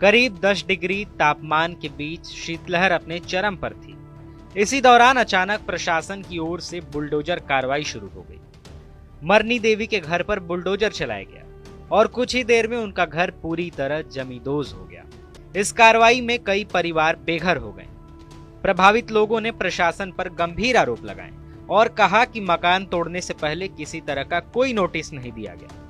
करीब 10 डिग्री तापमान के बीच शीतलहर अपने चरम पर थी। इसी दौरान अचानक प्रशासन की ओर से बुलडोजर कार्रवाई शुरू हो गई। मरनी देवी के घर पर बुलडोजर चलाया गया और कुछ ही देर में उनका घर पूरी तरह जमींदोज हो गया। इस कार्रवाई में कई परिवार बेघर हो गए। प्रभावित लोगों ने प्रशासन पर गंभीर आरोप लगाए और कहा कि मकान तोड़ने से पहले किसी तरह का कोई नोटिस नहीं दिया गया।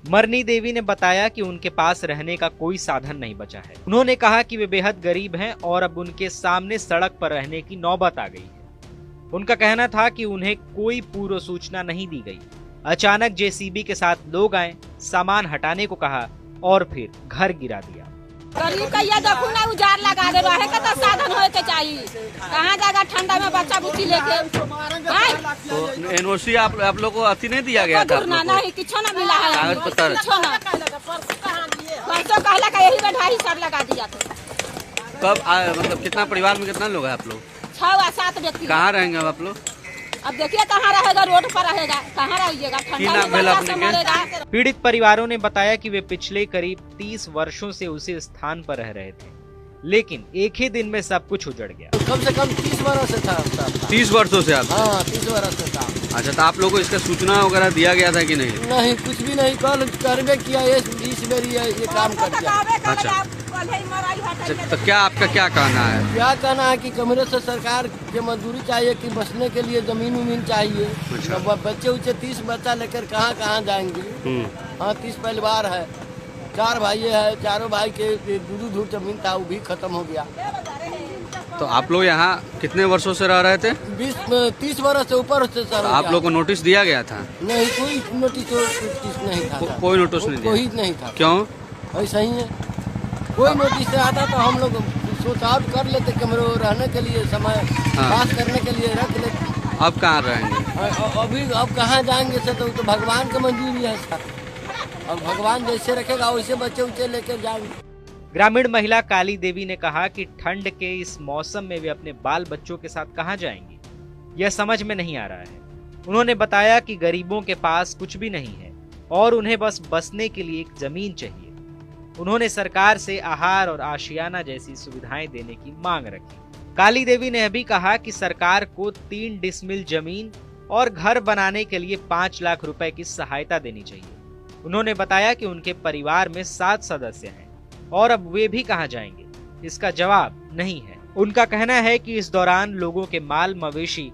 मरनी देवी ने बताया कि उनके पास रहने का कोई साधन नहीं बचा है। उन्होंने कहा कि वे बेहद गरीब हैं और अब उनके सामने सड़क पर रहने की नौबत आ गई है। उनका कहना था कि उन्हें कोई पूर्व सूचना नहीं दी गई। अचानक जेसीबी के साथ लोग आए, सामान हटाने को कहा और फिर घर गिरा दिया। गरीब का ये देखो ना, उजार लगा दे रहे का तो साधन होए के चाहिए। कहाँ जाएगा ठंडा में बच्चा बुच्ची लेके? तो एनओसी आप लोग को अति नहीं दिया गया था? नहीं, कुछ ना मिला है, कागज पत्र परसों कहला का यही में 2.5 लगा दिया था। कब मतलब कितना परिवार में कितना लोग हैं आप लोग? 6 या 7 व्यक्ति। कहाँ रहेंगे अब आप लोग? अब देखिए कहाँ रहेगा, रोड पर रहेगा, कहाँ रहिएगा, ठंडा में मरेगा। पीड़ित परिवारों ने बताया कि वे पिछले करीब 30 वर्षों से उसी स्थान पर रह रहे थे, लेकिन एक ही दिन में सब कुछ उजड़ गया। कम से कम 30 वर्ष से था। 30 वर्षों से आप? हाँ, 30 वर्ष से था। अच्छा, तो आप लोगों को इसका सूचना वगैरह दिया गया था कि नहीं? नहीं, कुछ भी नहीं। कल करवे किया, इस मेरी ये काम कर दिया। अच्छा, तो क्या आपका क्या कहना है? क्या कहना है कि कमरे से सरकार के मंजूरी चाहिए कि बसने के लिए जमीन उमीन चाहिए। अच्छा। बच्चे उच्चे 30 बच्चा लेकर कहाँ जाएंगे? हाँ, 30 परिवार है, 4 भाई है, चारों भाई के दूर जमीन था, वो भी खत्म हो गया। तो आप लोग यहाँ कितने वर्षों से रह रहे थे? 30 वर्ष से ऊपर से सर। आप लोग को नोटिस दिया गया था? नहीं, कोई नोटिस नहीं था। कोई नोटिस नहीं दिया? कोई नहीं था। क्यों? ऐसा ही है, कोई नोटिस से आता तो हम लोग सोच आउट कर लेते, कमरे रहने के लिए, समय पास करने के लिए रख लेते। अब कहाँ रहेंगे? अब कहाँ जाएंगे सर? तो भगवान की मंजूरी है सर, और भगवान जैसे रखेगा वैसे बच्चे उच्चे लेके जाएंगे। ग्रामीण महिला काली देवी ने कहा कि ठंड के इस मौसम में वे अपने बाल बच्चों के साथ कहां जाएंगी, यह समझ में नहीं आ रहा है। उन्होंने बताया कि गरीबों के पास कुछ भी नहीं है और उन्हें बस बसने के लिए एक जमीन चाहिए। उन्होंने सरकार से आहार और आशियाना जैसी सुविधाएं देने की मांग रखी। काली देवी ने भी कहा कि सरकार को 3 डिसमिल जमीन और घर बनाने के लिए 5 लाख रुपए की सहायता देनी चाहिए। उन्होंने बताया कि उनके परिवार में 7 सदस्य हैं और अब वे भी कहां जाएंगे, इसका जवाब नहीं है। उनका कहना है कि इस दौरान लोगों के माल मवेशी